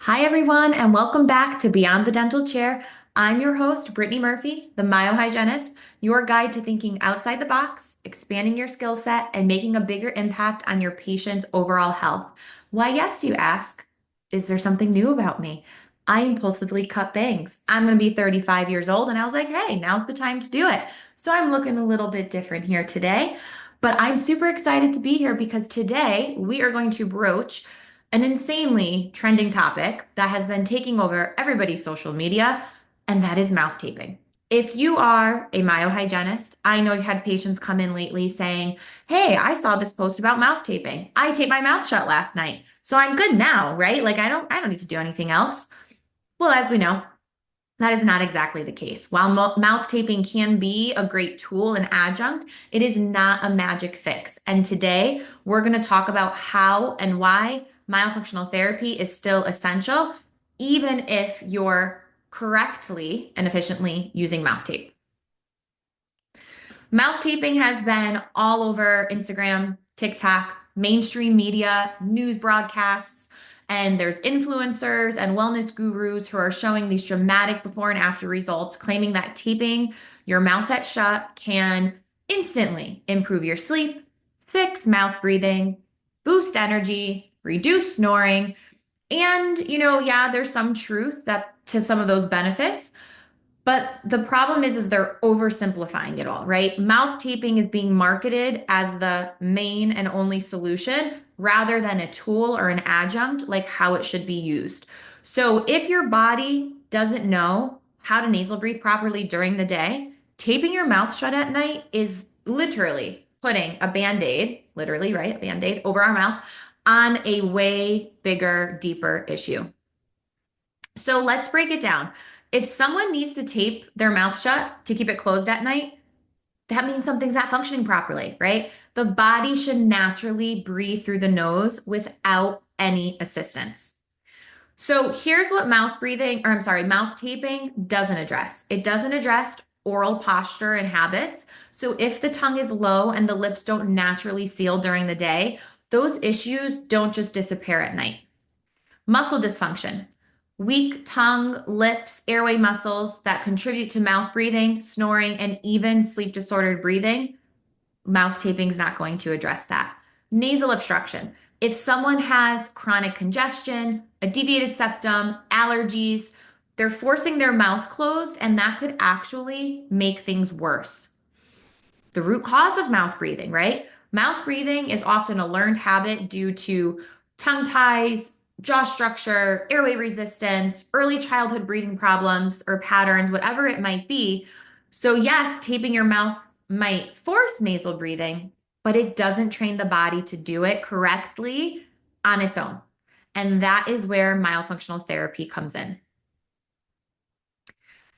Hi, everyone, and welcome back to Beyond the Dental Chair. I'm your host, Brittany Murphy, the myohygienist, your guide to thinking outside the box, expanding your skill set, and making a bigger impact on your patient's overall health. Why, yes, you ask, is there something new about me? I impulsively cut bangs. I'm going to be 35 years old, and I was like, hey, now's the time to do it. So I'm looking a little bit different here today, but I'm super excited to be here because today we are going to broach an insanely trending topic that has been taking over everybody's social media, and that is mouth taping. If you are a myohygienist, I know you had patients come in lately saying, hey, I saw this post about mouth taping. I taped my mouth shut last night, so I'm good now, right? Like I don't need to do anything else. Well, as we know, that is not exactly the case. While mouth taping can be a great tool and adjunct, it is not a magic fix. And today we're going to talk about how and why myofunctional therapy is still essential, even if you're correctly and efficiently using mouth tape. Mouth taping has been all over Instagram, TikTok, mainstream media, news broadcasts, and there's influencers and wellness gurus who are showing these dramatic before and after results, claiming that taping your mouth shut can instantly improve your sleep, fix mouth breathing, boost energy, reduce snoring, and yeah, there's some truth that to some of those benefits. But the problem is they're oversimplifying it all, right? Mouth taping is being marketed as the main and only solution rather than a tool or an adjunct like how it should be used. So if your body doesn't know how to nasal breathe properly during the day, taping your mouth shut at night is literally putting a band-aid, literally, right? A band-aid over our mouth on a way bigger, deeper issue. So let's break it down. If someone needs to tape their mouth shut to keep it closed at night, that means something's not functioning properly, right? The body should naturally breathe through the nose without any assistance. So here's what mouth taping doesn't address. It doesn't address oral posture and habits. So if the tongue is low and the lips don't naturally seal during the day, those issues don't just disappear at night. Muscle dysfunction. Weak tongue, lips, airway muscles that contribute to mouth breathing, snoring, and even sleep disordered breathing. Mouth taping is not going to address that. Nasal obstruction. If someone has chronic congestion, a deviated septum, allergies, they're forcing their mouth closed, and that could actually make things worse. The root cause of mouth breathing, right? Mouth breathing is often a learned habit due to tongue ties, jaw structure, airway resistance, early childhood breathing problems or patterns, whatever it might be. So, yes, taping your mouth might force nasal breathing, but it doesn't train the body to do it correctly on its own. And that is where myofunctional therapy comes in.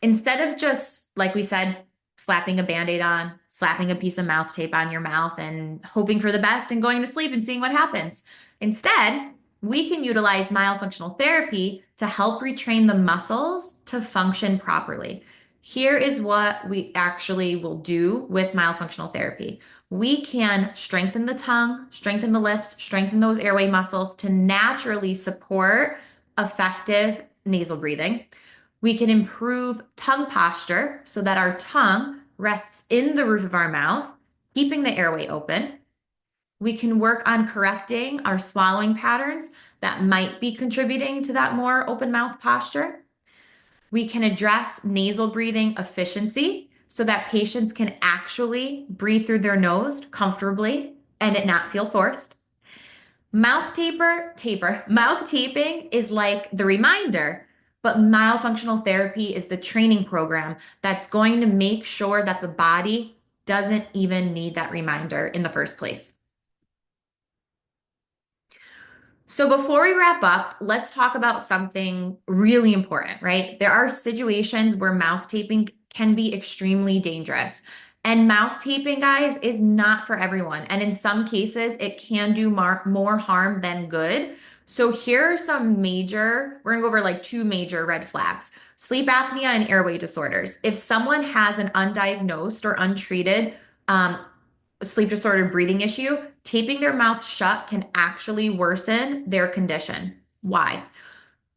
Instead of just, like we said, slapping a band-aid on, slapping a piece of mouth tape on your mouth and hoping for the best and going to sleep and seeing what happens. Instead, we can utilize myofunctional therapy to help retrain the muscles to function properly. Here is what we actually will do with myofunctional therapy. We can strengthen the tongue, strengthen the lips, strengthen those airway muscles to naturally support effective nasal breathing. We can improve tongue posture so that our tongue rests in the roof of our mouth, keeping the airway open. We can work on correcting our swallowing patterns that might be contributing to that more open mouth posture. We can address nasal breathing efficiency so that patients can actually breathe through their nose comfortably and it not feel forced. Mouth taping is like the reminder, but myofunctional therapy is the training program that's going to make sure that the body doesn't even need that reminder in the first place. So before we wrap up, let's talk about something really important, right? There are situations where mouth taping can be extremely dangerous. And mouth taping, guys, is not for everyone. And in some cases, it can do more harm than good. So here are we're gonna go over like two major red flags: sleep apnea and airway disorders. If someone has an undiagnosed or untreated sleep disordered breathing issue, taping their mouth shut can actually worsen their condition. Why?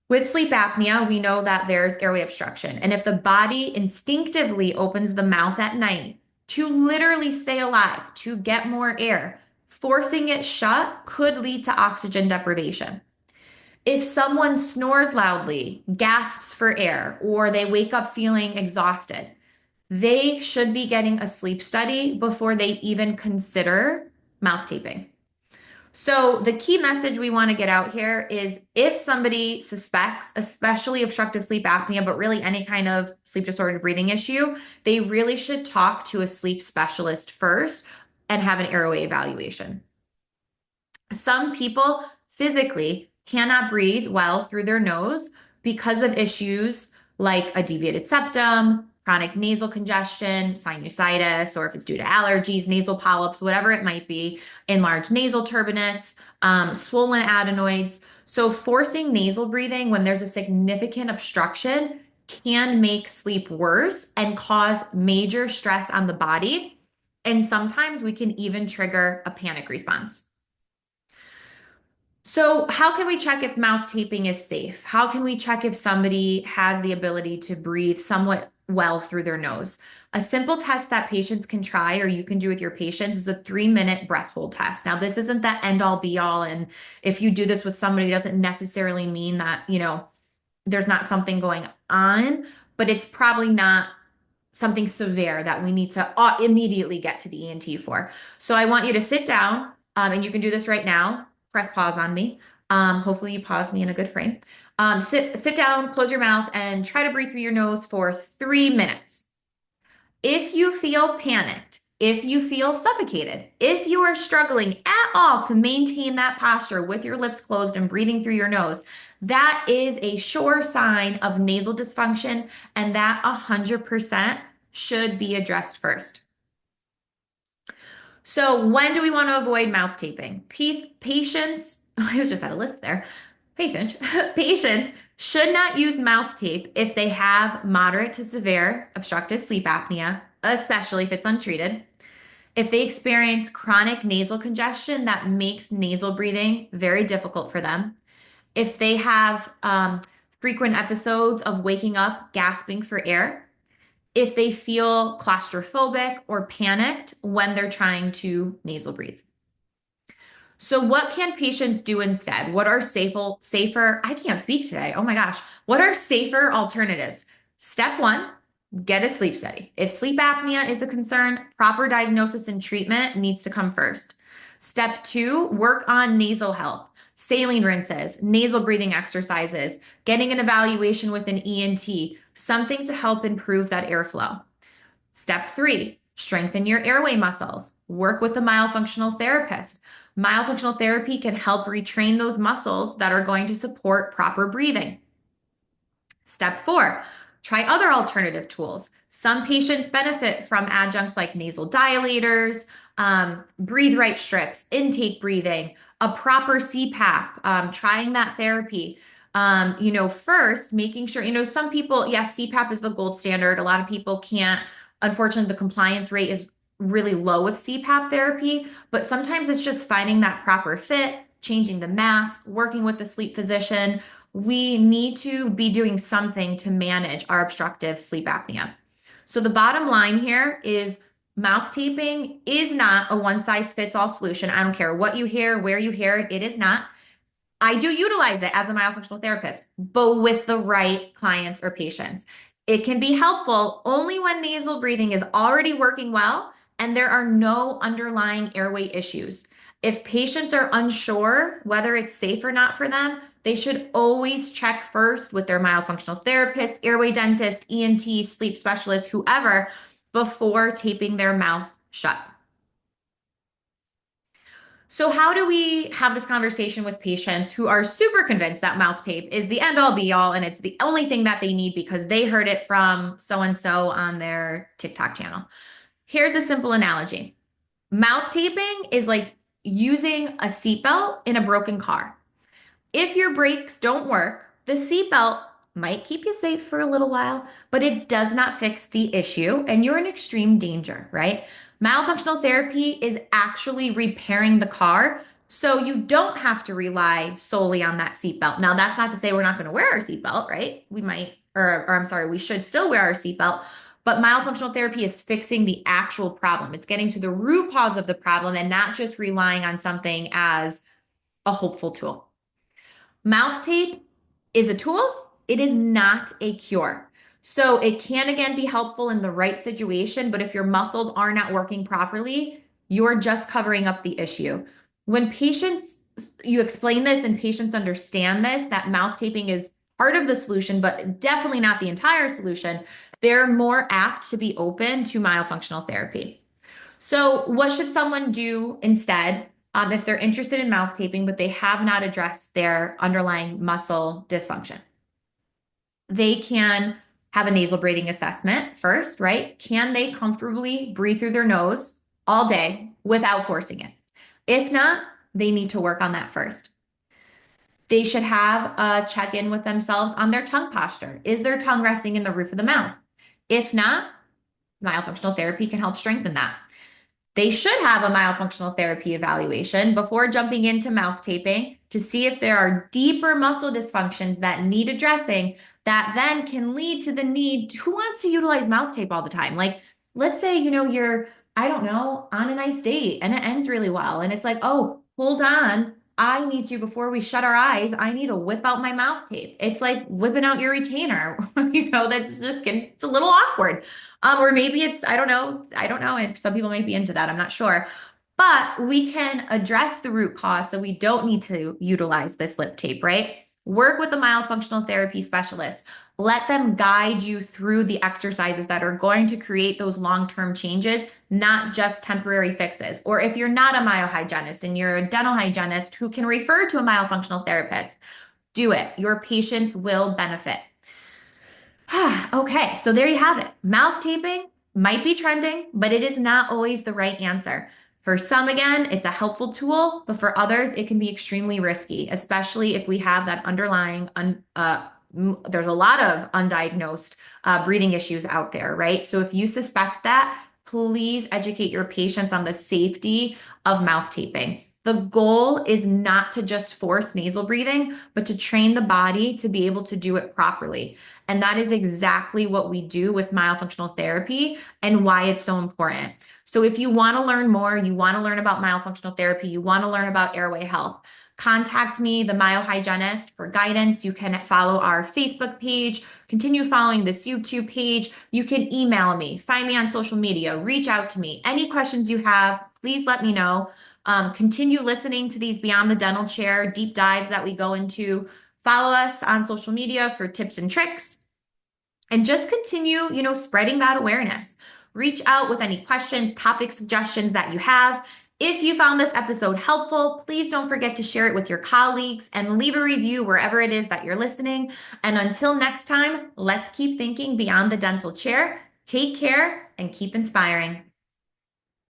With sleep apnea, we know that there's airway obstruction. And if the body instinctively opens the mouth at night to literally stay alive, to get more air, forcing it shut could lead to oxygen deprivation. If someone snores loudly, gasps for air, or they wake up feeling exhausted, they should be getting a sleep study before they even consider mouth taping. So, the key message we want to get out here is if somebody suspects, especially obstructive sleep apnea, but really any kind of sleep disordered breathing issue, they really should talk to a sleep specialist first and have an airway evaluation. Some people physically cannot breathe well through their nose because of issues like a deviated septum, chronic nasal congestion, sinusitis, or if it's due to allergies, nasal polyps, whatever it might be, enlarged nasal turbinates, swollen adenoids. So, forcing nasal breathing when there's a significant obstruction can make sleep worse and cause major stress on the body. And sometimes we can even trigger a panic response. So, how can we check if mouth taping is safe? How can we check if somebody has the ability to breathe somewhat well through their nose? A simple test that patients can try or you can do with your patients is a 3-minute breath hold test. Now, this isn't the end all be all. And if you do this with somebody, it doesn't necessarily mean that, there's not something going on, but it's probably not something severe that we need to immediately get to the ENT for. So I want you to sit down, and you can do this right now. Press pause on me. Hopefully you pause me in a good frame. Sit down, close your mouth, and try to breathe through your nose for 3 minutes. If you feel panicked, if you feel suffocated, if you are struggling at all to maintain that posture with your lips closed and breathing through your nose, that is a sure sign of nasal dysfunction, and that 100% should be addressed first. So, when do we want to avoid mouth taping? Patients, I was just at a list there. Patients should not use mouth tape if they have moderate to severe obstructive sleep apnea, especially if it's untreated. If they experience chronic nasal congestion that makes nasal breathing very difficult for them. If they have frequent episodes of waking up gasping for air. If they feel claustrophobic or panicked when they're trying to nasal breathe. So, what can patients do instead? What are safer, I can't speak today. Oh my gosh. What are safer alternatives? Step one, get a sleep study. If sleep apnea is a concern, proper diagnosis and treatment needs to come first. Step two, work on nasal health, saline rinses, nasal breathing exercises, getting an evaluation with an ENT, something to help improve that airflow. Step three, strengthen your airway muscles. Work with a myofunctional therapist. Myofunctional therapy can help retrain those muscles that are going to support proper breathing. Step four, try other alternative tools. Some patients benefit from adjuncts like nasal dilators, breathe right strips, intake breathing, a proper CPAP, trying that therapy. First making sure, some people, yes, CPAP is the gold standard. A lot of people can't, unfortunately, the compliance rate is really low with CPAP therapy, but sometimes it's just finding that proper fit, changing the mask, working with the sleep physician. We need to be doing something to manage our obstructive sleep apnea. So the bottom line here is mouth taping is not a one size fits all solution. I don't care what you hear, where you hear it, it is not. I do utilize it as a myofunctional therapist, but with the right clients or patients. It can be helpful only when nasal breathing is already working well and there are no underlying airway issues. If patients are unsure whether it's safe or not for them, they should always check first with their myofunctional therapist, airway dentist, ENT, sleep specialist, whoever, before taping their mouth shut. So, how do we have this conversation with patients who are super convinced that mouth tape is the end all be all and it's the only thing that they need because they heard it from so and so on their TikTok channel? Here's a simple analogy. Mouth taping is like using a seatbelt in a broken car. If your brakes don't work, the seatbelt might keep you safe for a little while, but it does not fix the issue and you're in extreme danger, right? Myofunctional therapy is actually repairing the car So you don't have to rely solely on that seatbelt. Now, that's not to say we're not going to wear our seatbelt, right? We might, or I'm sorry, we should still wear our seatbelt. But myofunctional therapy is fixing the actual problem. It's getting to the root cause of the problem and not just relying on something as a hopeful tool. Mouth tape is a tool, it is not a cure. So it can again be helpful in the right situation, but if your muscles are not working properly, you're just covering up the issue. When patients, you explain this and patients understand this, that mouth taping is part of the solution, but definitely not the entire solution, they're more apt to be open to myofunctional therapy. So, what should someone do instead if they're interested in mouth taping, but they have not addressed their underlying muscle dysfunction? They can have a nasal breathing assessment first, right? Can they comfortably breathe through their nose all day without forcing it? If not, they need to work on that first. They should have a check in with themselves on their tongue posture. Is their tongue resting in the roof of the mouth? If not, myofunctional therapy can help strengthen that. They should have a myofunctional therapy evaluation before jumping into mouth taping to see if there are deeper muscle dysfunctions that need addressing that then can lead to the need. Who wants to utilize mouth tape all the time? Like, let's say, you're, I don't know, on a nice date and it ends really well. And it's like, oh, hold on. I need to, before we shut our eyes, I need to whip out my mouth tape. It's like whipping out your retainer. That's just, it's a little awkward. Or maybe it's, I don't know. I don't know. And some people might be into that. I'm not sure. But we can address the root cause so we don't need to utilize this lip tape, right? Work with a myofunctional therapy specialist. Let them guide you through the exercises that are going to create those long-term changes, not just temporary fixes. Or if you're not a myohygienist and you're a dental hygienist who can refer to a myofunctional therapist, do it. Your patients will benefit. Okay, so there you have it. Mouth taping might be trending, but it is not always the right answer. For some, again, it's a helpful tool, but for others, it can be extremely risky, especially if we have that underlying, there's a lot of undiagnosed breathing issues out there, right? So if you suspect that, please educate your patients on the safety of mouth taping. The goal is not to just force nasal breathing, but to train the body to be able to do it properly. And that is exactly what we do with myofunctional therapy and why it's so important. So if you want to learn more, you want to learn about myofunctional therapy, you want to learn about airway health, contact me, the myohygienist, for guidance. You can follow our Facebook page, continue following this YouTube page. You can email me, find me on social media, reach out to me. Any questions you have, please let me know. Continue listening to these Beyond the Dental Chair deep dives that we go into. Follow us on social media for tips and tricks and just continue, spreading that awareness. Reach out with any questions, topic suggestions that you have. If you found this episode helpful, please don't forget to share it with your colleagues and leave a review wherever it is that you're listening. And until next time, let's keep thinking beyond the dental chair. Take care and keep inspiring.